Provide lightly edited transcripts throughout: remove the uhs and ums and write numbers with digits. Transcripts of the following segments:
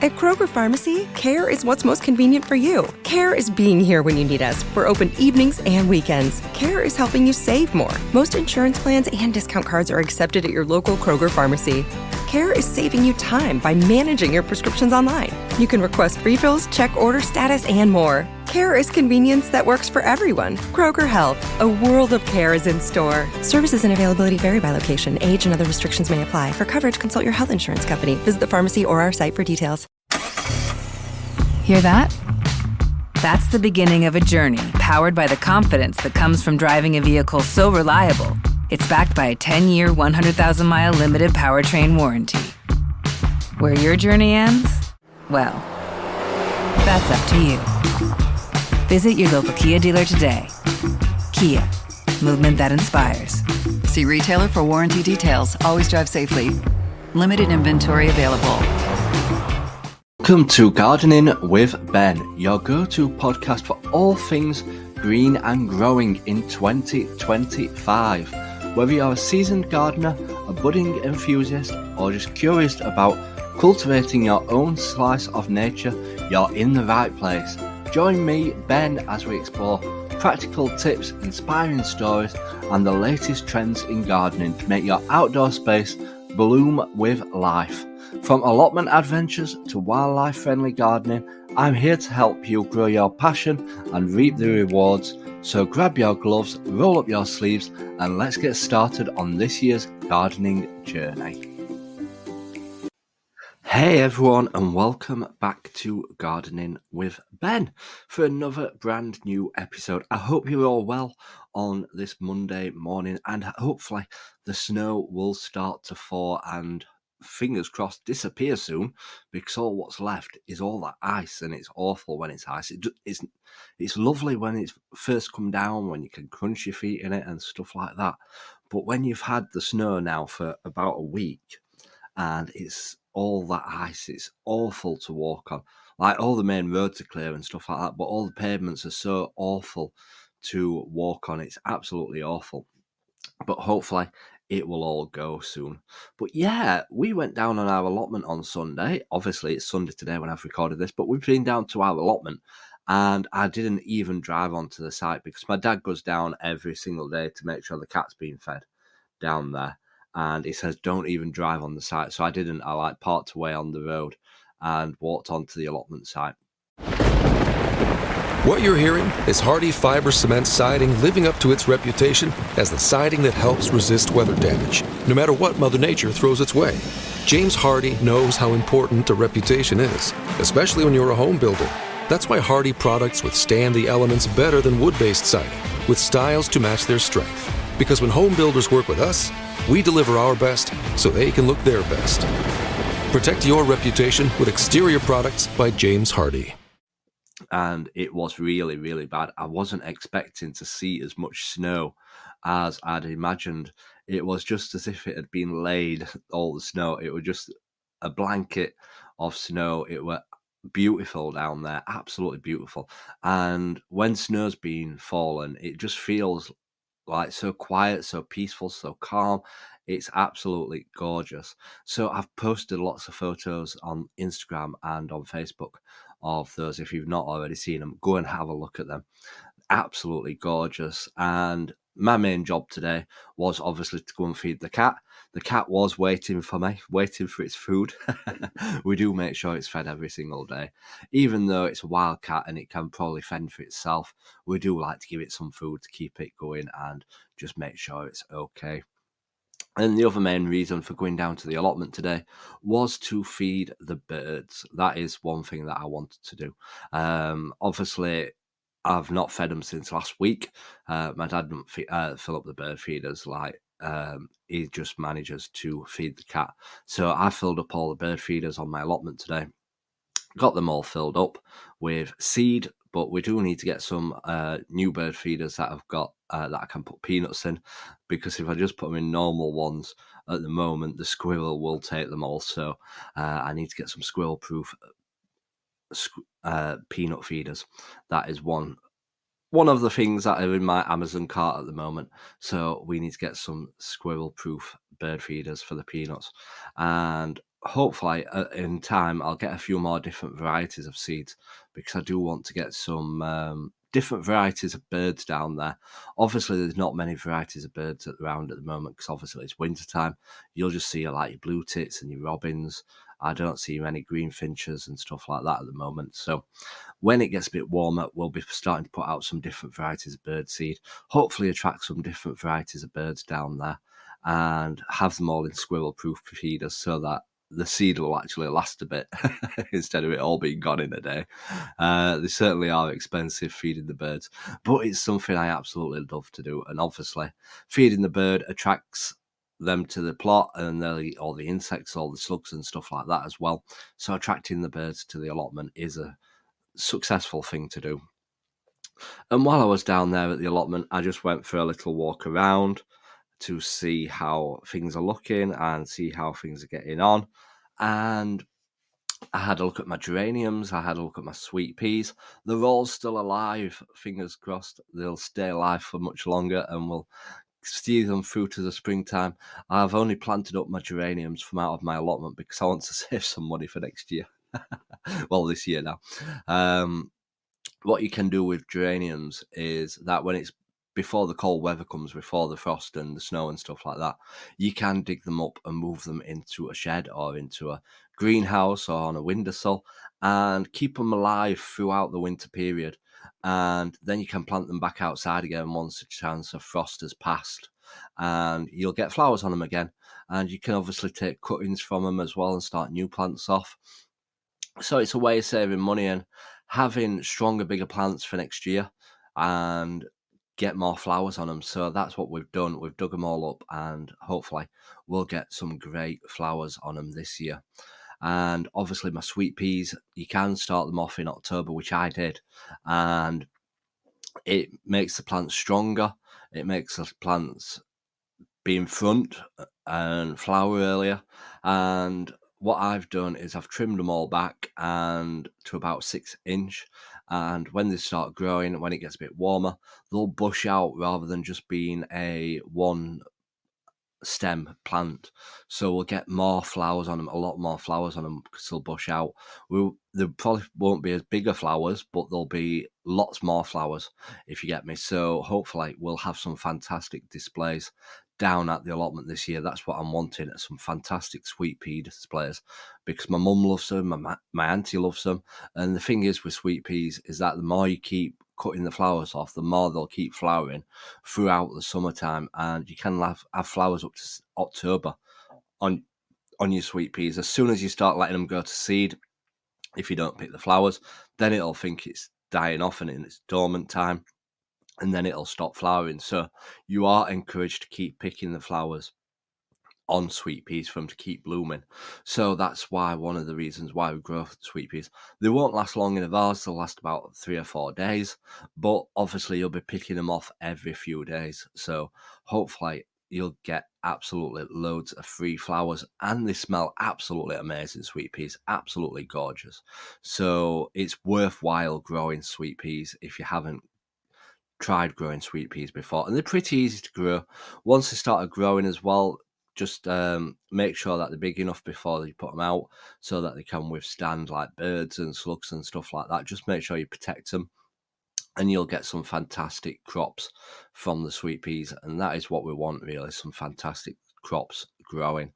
At Kroger Pharmacy, care is what's most convenient for you. Care is being here when you need us. We're open evenings and weekends. Care is helping you save more. Most insurance plans and discount cards are accepted at your local Kroger Pharmacy. Care is saving you time by managing your prescriptions online. You can request refills, check order status, and more. Care is convenience that works for everyone. Kroger Health, a world of care is in store. Services and availability vary by location. Age and other restrictions may apply. For coverage, consult your health insurance company. Visit the pharmacy or our site for details. Hear that? That's the beginning of a journey powered by the confidence that comes from driving a vehicle so reliable. It's backed by a 10-year, 100,000-mile limited powertrain warranty. Where your journey ends? Well, that's up to you. Visit your local Kia dealer today. Kia, movement that inspires. See retailer for warranty details. Always drive safely. Limited inventory available. Welcome to Gardening with Ben, your go-to podcast for all things green and growing in 2025. Whether you're a seasoned gardener, a budding enthusiast, or just curious about cultivating your own slice of nature, you're in the right place. Join me, Ben, as we explore practical tips, inspiring stories, and the latest trends in gardening to make your outdoor space bloom with life. From allotment adventures to wildlife-friendly gardening, I'm here to help you grow your passion and reap the rewards. So grab your gloves, roll up your sleeves, and let's get started on this year's gardening journey. Hey everyone, and welcome back to Gardening with Ben for another brand new episode. I hope you're all well on this Monday morning, and hopefully the snow will start to fall and fingers crossed disappear soon, because all what's left is all that ice, and it's awful when it's ice. It's lovely when it's first come down, when you can crunch your feet in it and stuff like that, but when you've had the snow now for about a week and it's all that ice, it's awful to walk on. Like, all the main roads are clear and stuff like that, but all the pavements are so awful to walk on. It's absolutely awful, but hopefully it will all go soon. But yeah, we went down on our allotment on Sunday. Obviously it's Sunday today when I've recorded this, but we've been down to our allotment, and I didn't even drive onto the site because my dad goes down every single day to make sure the cat's being fed down there, and he says don't even drive on the site. So I didn't. I parked away on the road and walked onto the allotment site. What you're hearing is Hardie Fiber Cement Siding living up to its reputation as the siding that helps resist weather damage, no matter what Mother Nature throws its way. James Hardie knows how important a reputation is, especially when you're a home builder. That's why Hardie products withstand the elements better than wood-based siding, with styles to match their strength. Because when home builders work with us, we deliver our best so they can look their best. Protect your reputation with exterior products by James Hardie. And it was really, really bad. I wasn't expecting to see as much snow as I'd imagined. It was just as if it had been laid, all the snow. It was just a blanket of snow. It was beautiful down there, absolutely beautiful. And when snow's been fallen, it just feels like so quiet, so peaceful, so calm. It's absolutely gorgeous. So I've posted lots of photos on Instagram and on Facebook of those. If you've not already seen them, go and have a look at them. Absolutely gorgeous. And my main job today was obviously to go and feed the cat. The cat was waiting for me, waiting for its food. We do make sure it's fed every single day. Even though it's a wild cat and it can probably fend for itself, we do like to give it some food to keep it going and just make sure it's okay. And the other main reason for going down to the allotment today was to feed the birds. That is one thing that I wanted to do. Obviously, I've not fed them since last week. My dad didn't fill up the bird feeders. He just manages to feed the cat. So I filled up all the bird feeders on my allotment today. Got them all filled up with seed, but we do need to get some new bird feeders that I've got that I can put peanuts in, because if I just put them in normal ones at the moment, the squirrel will take them all. So I need to get some squirrel-proof peanut feeders. That is one of the things that are in my Amazon cart at the moment. So we need to get some squirrel-proof bird feeders for the peanuts, and hopefully in time I'll get a few more different varieties of seeds, because I do want to get some different varieties of birds down there. Obviously there's not many varieties of birds around at the moment, because obviously it's winter time. You'll just see like your blue tits and your robins. I don't see many greenfinches and stuff like that at the moment. So when it gets a bit warmer, we'll be starting to put out some different varieties of bird seed, hopefully attract some different varieties of birds down there, and have them all in squirrel-proof feeders so that the seed will actually last a bit instead of it all being gone in a day. They certainly are expensive, feeding the birds, but it's something I absolutely love to do. And obviously, feeding the bird attracts them to the plot, and they'll eat all the insects, all the slugs and stuff like that as well. So attracting the birds to the allotment is a successful thing to do. And while I was down there at the allotment, I just went for a little walk around to see how things are looking and see how things are getting on. And I had a look at my geraniums, I had a look at my sweet peas. They're all still alive, fingers crossed. They'll stay alive for much longer, and we'll see them through to the springtime. I've only planted up my geraniums from out of my allotment because I want to save some money for next year. Well, this year now. What you can do with geraniums is that when it's before the cold weather comes, before the frost and the snow and stuff like that, you can dig them up and move them into a shed or into a greenhouse or on a windowsill and keep them alive throughout the winter period. And then you can plant them back outside again once the chance of frost has passed, and you'll get flowers on them again. And you can obviously take cuttings from them as well and start new plants off. So it's a way of saving money and having stronger, bigger plants for next year and get more flowers on them. So that's what we've done. We've dug them all up, and hopefully we'll get some great flowers on them this year. And obviously my sweet peas, you can start them off in October, which I did, and it makes the plants stronger. It makes the plants be in front and flower earlier. And what I've done is I've trimmed them all back and to about 6 inch. And when they start growing, when it gets a bit warmer, they'll bush out rather than just being a one stem plant. So we'll get more flowers on them, a lot more flowers on them, because they'll bush out. There probably won't be as bigger flowers, but there'll be lots more flowers, if you get me. So hopefully we'll have some fantastic displays down at the allotment this year. That's what I'm wanting, some fantastic sweet pea displays, because my mum loves them, my auntie loves them. And the thing is with sweet peas is that the more you keep cutting the flowers off, the more they'll keep flowering throughout the summertime, and you can have flowers up to October on your sweet peas. As soon as you start letting them go to seed, if you don't pick the flowers, then it'll think it's dying off and in its dormant time, and then it'll stop flowering. So you are encouraged to keep picking the flowers on sweet peas for them to keep blooming. So that's why, one of the reasons why we grow sweet peas. They won't last long in a vase, they'll last about 3 or 4 days, but obviously you'll be picking them off every few days. So hopefully you'll get absolutely loads of free flowers, and they smell absolutely amazing. Sweet peas, absolutely gorgeous. So it's worthwhile growing sweet peas if you haven't tried growing sweet peas before, and they're pretty easy to grow. Once they started growing as well, just make sure that they're big enough before you put them out so that they can withstand like birds and slugs and stuff like that. Just make sure you protect them, and you'll get some fantastic crops from the sweet peas. And that is what we want, really, some fantastic crops growing.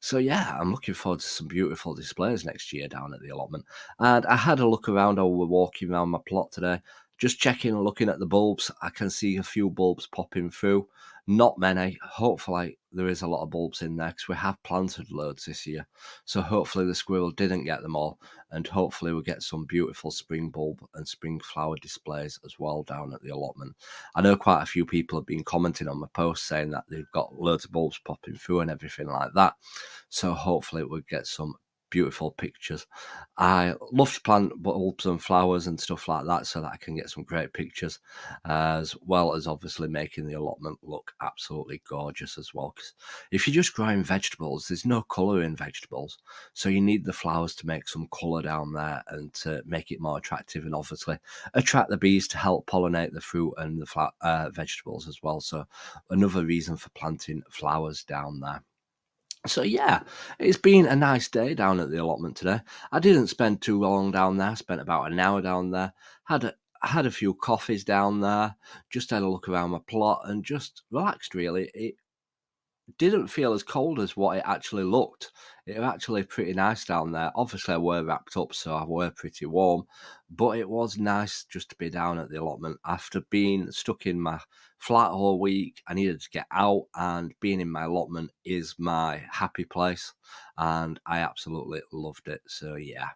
So yeah, I'm looking forward to some beautiful displays next year down at the allotment. And I had a look around while we were walking around my plot today, just checking and looking at the bulbs. I can see a few bulbs popping through. Not many. Hopefully there is a lot of bulbs in there, because we have planted loads this year. So hopefully the squirrel didn't get them all, and hopefully we'll get some beautiful spring bulb and spring flower displays as well down at the allotment. I know quite a few people have been commenting on my post saying that they've got loads of bulbs popping through and everything like that. So hopefully we'll get some beautiful pictures. I love to plant bulbs and flowers and stuff like that so that I can get some great pictures, as well as obviously making the allotment look absolutely gorgeous as well. Because if you're just growing vegetables, there's no colour in vegetables, so you need the flowers to make some colour down there and to make it more attractive, and obviously attract the bees to help pollinate the fruit and the vegetables as well. So another reason for planting flowers down there. So yeah, it's been a nice day down at the allotment today. I didn't spend too long down there. Spent about an hour down there. Had a few coffees down there. Just had a look around my plot and just relaxed. Really, it didn't feel as cold as what it actually looked. It was actually pretty nice down there. Obviously, I were wrapped up, so I were pretty warm. But it was nice just to be down at the allotment after being stuck in my flat all week. I needed to get out, and being in my allotment is my happy place, and I absolutely loved it. So yeah,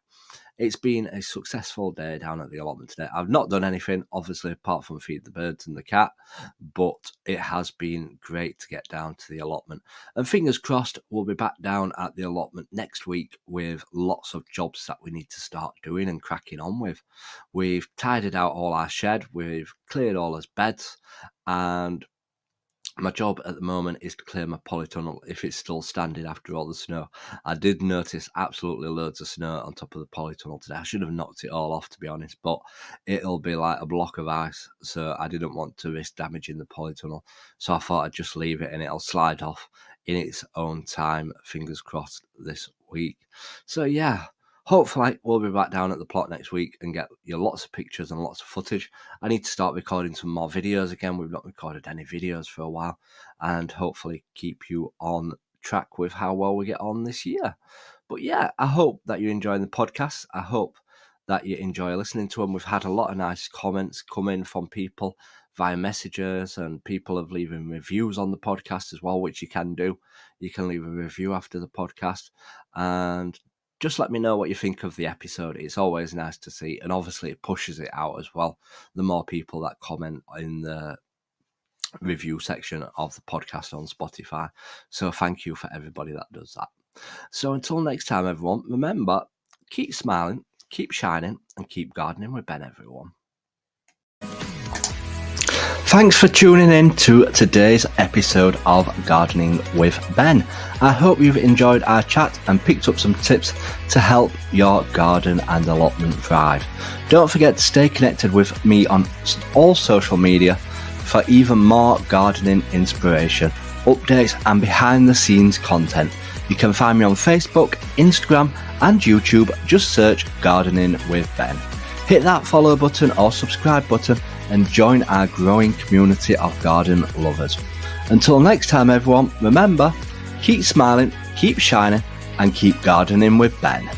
it's been a successful day down at the allotment today. I've not done anything, obviously, apart from feed the birds and the cat, but it has been great to get down to the allotment. And fingers crossed, we'll be back down at the allotment next week with lots of jobs that we need to start doing and cracking on with. We've tidied out all our shed, we've cleared all our beds, and my job at the moment is to clear my polytunnel if it's still standing after all the snow. I did notice absolutely loads of snow on top of the polytunnel today. I should have knocked it all off, to be honest, but it'll be like a block of ice, so I didn't want to risk damaging the polytunnel. So I thought I'd just leave it and it'll slide off in its own time, fingers crossed, this week. So yeah, hopefully we'll be back down at the plot next week and get you lots of pictures and lots of footage. I need to start recording some more videos again. We've not recorded any videos for a while, and hopefully keep you on track with how well we get on this year. But yeah, I hope that you're enjoying the podcast. I hope that you enjoy listening to them. We've had a lot of nice comments come in from people via messages, and people have leaving reviews on the podcast as well, which you can do. You can leave a review after the podcast, and just let me know what you think of the episode. It's always nice to see, and obviously it pushes it out as well. The more people that comment in the review section of the podcast on Spotify. So thank you for everybody that does that. So until next time, everyone, remember, keep smiling, keep shining, and keep gardening with Ben, everyone. Thanks for tuning in to today's episode of Gardening with Ben. I hope you've enjoyed our chat and picked up some tips to help your garden and allotment thrive. Don't forget to stay connected with me on all social media for even more gardening inspiration, updates and behind the scenes content. You can find me on Facebook, Instagram and YouTube. Just search Gardening with Ben. Hit that follow button or subscribe button and join our growing community of garden lovers. Until next time, everyone, remember, keep smiling, keep shining, and keep gardening with Ben.